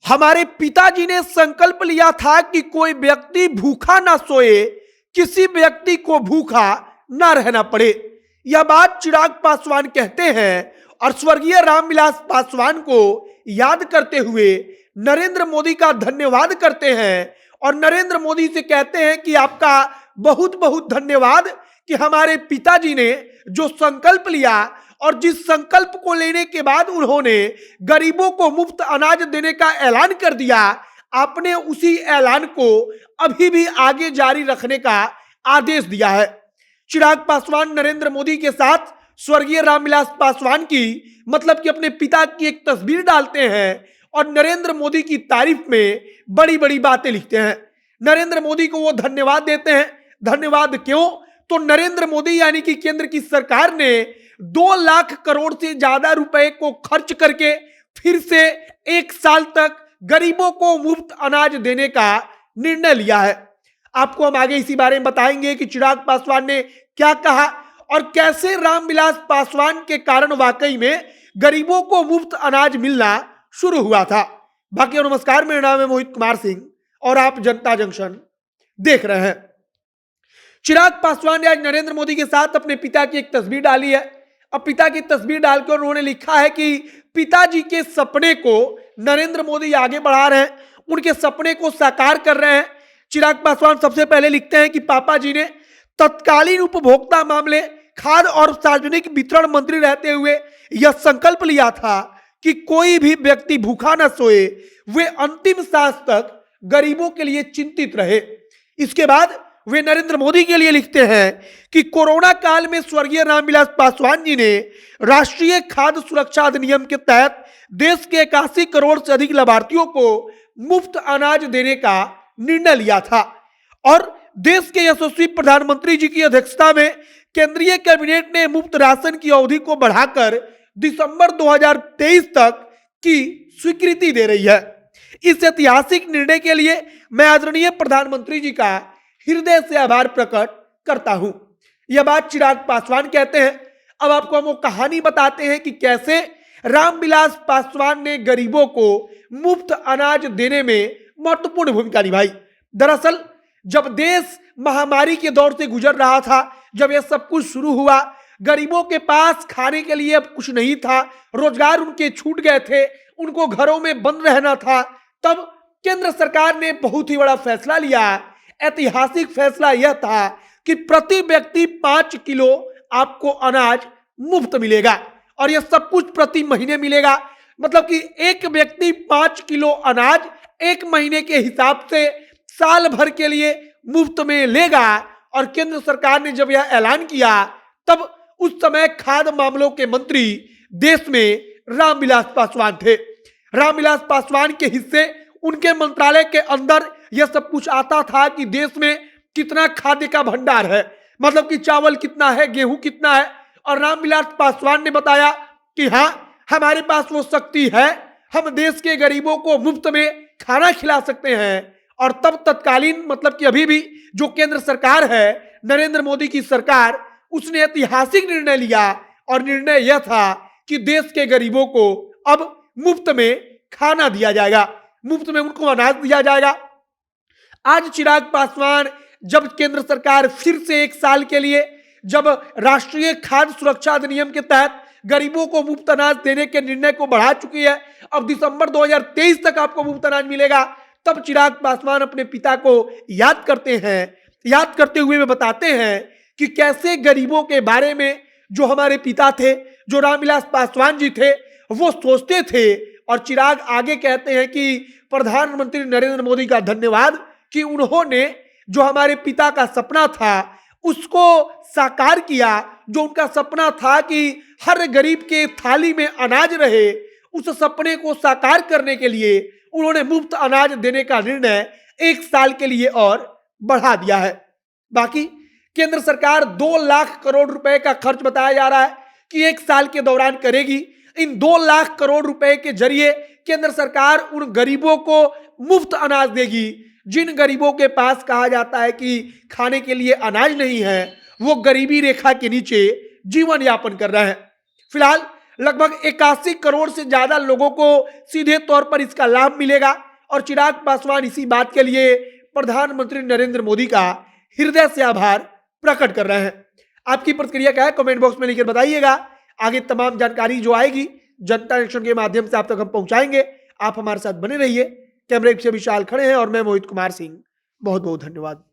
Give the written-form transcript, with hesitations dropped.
हमारे पिताजी ने संकल्प लिया था कि कोई व्यक्ति भूखा ना सोए, किसी व्यक्ति को भूखा ना रहना पड़े। यह बात चिराग पासवान कहते हैं और स्वर्गीय रामविलास पासवान को याद करते हुए नरेंद्र मोदी का धन्यवाद करते हैं और नरेंद्र मोदी से कहते हैं कि आपका बहुत बहुत धन्यवाद कि हमारे पिताजी ने जो संकल्प लिया और जिस संकल्प को लेने के बाद उन्होंने गरीबों को मुफ्त अनाज देने का ऐलान कर दिया, आपने उसी ऐलान को अभी भी आगे जारी रखने का आदेश दिया है। चिराग पासवान नरेंद्र मोदी के साथ स्वर्गीय रामविलास पासवान की मतलब कि अपने पिता की एक तस्वीर डालते हैं और नरेंद्र मोदी की तारीफ में बड़ी बड़ी बातें लिखते हैं। नरेंद्र मोदी को वो धन्यवाद देते हैं। धन्यवाद क्यों? तो नरेंद्र मोदी यानी कि केंद्र की सरकार ने 2 लाख करोड़ से ज्यादा रुपए को खर्च करके फिर से 1 साल तक गरीबों को मुफ्त अनाज देने का निर्णय लिया है। आपको हम आगे इसी बारे में बताएंगे कि चिराग पासवान ने क्या कहा और कैसे रामविलास पासवान के कारण वाकई में गरीबों को मुफ्त अनाज मिलना शुरू हुआ था। बाकी नमस्कार, मेरा नाम है मोहित कुमार सिंह और आप जनता जंक्शन देख रहे हैं। चिराग पासवान ने आज नरेंद्र मोदी के साथ अपने पिता की एक तस्वीर डाली है। अब पिता की तस्वीर डालकर उन्होंने लिखा है कि पिताजी के सपने को नरेंद्र मोदी आगे बढ़ा रहे हैं, उनके सपने को साकार कर रहे हैं। चिराग पासवान सबसे पहले लिखते हैं कि पापा जी ने तत्कालीन उपभोक्ता मामले, खाद्य और सार्वजनिक वितरण मंत्री रहते हुए यह संकल्प लिया था कि कोई भी व्यक्ति भूखा न सोए, वे अंतिम सांस तक गरीबों के लिए चिंतित रहे। इसके बाद वे नरेंद्र मोदी के लिए लिखते हैं कि कोरोना काल में स्वर्गीय रामविलास पासवान जी ने राष्ट्रीय खाद्य सुरक्षा अधिनियम के तहत देश के 81 करोड़ से अधिक लाभार्थियों को मुफ्त अनाज देने का निर्णय लिया था और देश के यशस्वी प्रधानमंत्री जी की अध्यक्षता में केंद्रीय कैबिनेट ने मुफ्त राशन की अवधि को बढ़ाकर दिसंबर 2023 तक की स्वीकृति दे रही है। इस ऐतिहासिक निर्णय के लिए मैं आदरणीय प्रधानमंत्री जी का हृदय से आभार प्रकट करता हूं। यह बात चिराग पासवान कहते हैं। अब आपको हम वो कहानी बताते हैं कि कैसे रामविलास पासवान ने गरीबों को मुफ्त अनाज देने में महत्वपूर्ण भूमिका निभाई। दरअसल जब देश महामारी के दौर से गुजर रहा था, जब यह सब कुछ शुरू हुआ, गरीबों के पास खाने के लिए अब कुछ नहीं था, रोजगार उनके छूट गए थे, उनको घरों में बंद रहना था, तब केंद्र सरकार ने बहुत ही बड़ा फैसला लिया। ऐतिहासिक फैसला यह था कि प्रति व्यक्ति 5 किलो आपको अनाज मुफ्त मिलेगा और यह सब कुछ प्रति महीने मिलेगा। मतलब कि एक व्यक्ति 5 किलो अनाज 1 महीने के हिसाब से साल भर के लिए मुफ्त में लेगा। और केंद्र सरकार ने जब यह ऐलान किया तब उस समय खाद्य मामलों के मंत्री देश में रामविलास पासवान थे। रामविलास पासवान के हिस्से, उनके मंत्रालय के अंदर यह सब कुछ आता था कि देश में कितना खाद्य का भंडार है, मतलब कि चावल कितना है, गेहूं कितना है। और रामविलास पासवान ने बताया कि हाँ, हमारे पास वो शक्ति है, हम देश के गरीबों को मुफ्त में खाना खिला सकते हैं। और तब तत्कालीन मतलब कि अभी भी जो केंद्र सरकार है, नरेंद्र मोदी की सरकार, उसने ऐतिहासिक निर्णय लिया और निर्णय यह था कि देश के गरीबों को अब मुफ्त में खाना दिया जाएगा, मुफ्त में उनको अनाज दिया जाएगा। आज चिराग पासवान जब केंद्र सरकार फिर से 1 साल के लिए जब राष्ट्रीय खाद्य सुरक्षा अधिनियम के तहत गरीबों को मुफ्त अनाज देने के निर्णय को बढ़ा चुकी है, अब दिसंबर 2023 तक आपको मुफ्त अनाज मिलेगा, तब चिराग पासवान अपने पिता को याद करते हैं। याद करते हुए वे बताते हैं कि कैसे गरीबों के बारे में जो हमारे पिता थे, जो रामविलास पासवान जी थे, वो सोचते थे। और चिराग आगे कहते हैं कि प्रधानमंत्री नरेंद्र मोदी का धन्यवाद कि उन्होंने जो हमारे पिता का सपना था उसको साकार किया। जो उनका सपना था कि हर गरीब के थाली में अनाज रहे, उस सपने को साकार करने के लिए उन्होंने मुफ्त अनाज देने का निर्णय 1 साल के लिए और बढ़ा दिया है। बाकी केंद्र सरकार 2 लाख करोड़ रुपए का खर्च बताया जा रहा है कि 1 साल के दौरान करेगी। इन 2 लाख करोड़ रुपए के जरिए केंद्र सरकार उन गरीबों को मुफ्त अनाज देगी जिन गरीबों के पास कहा जाता है कि खाने के लिए अनाज नहीं है, वो गरीबी रेखा के नीचे जीवन यापन कर रहे हैं। फिलहाल लगभग 81 करोड़ से ज्यादा लोगों को सीधे तौर पर इसका लाभ मिलेगा। और चिराग पासवान इसी बात के लिए प्रधानमंत्री नरेंद्र मोदी का हृदय से आभार प्रकट कर रहे हैं। आपकी प्रतिक्रिया क्या है, कमेंट बॉक्स में लिखकर बताइएगा। आगे तमाम जानकारी जो आएगी जनता एक्शन के माध्यम से आप तक हम पहुंचाएंगे। आप हमारे साथ बने रहिए। कैमरे से विशाल खड़े हैं और मैं मोहित कुमार सिंह। बहुत बहुत धन्यवाद।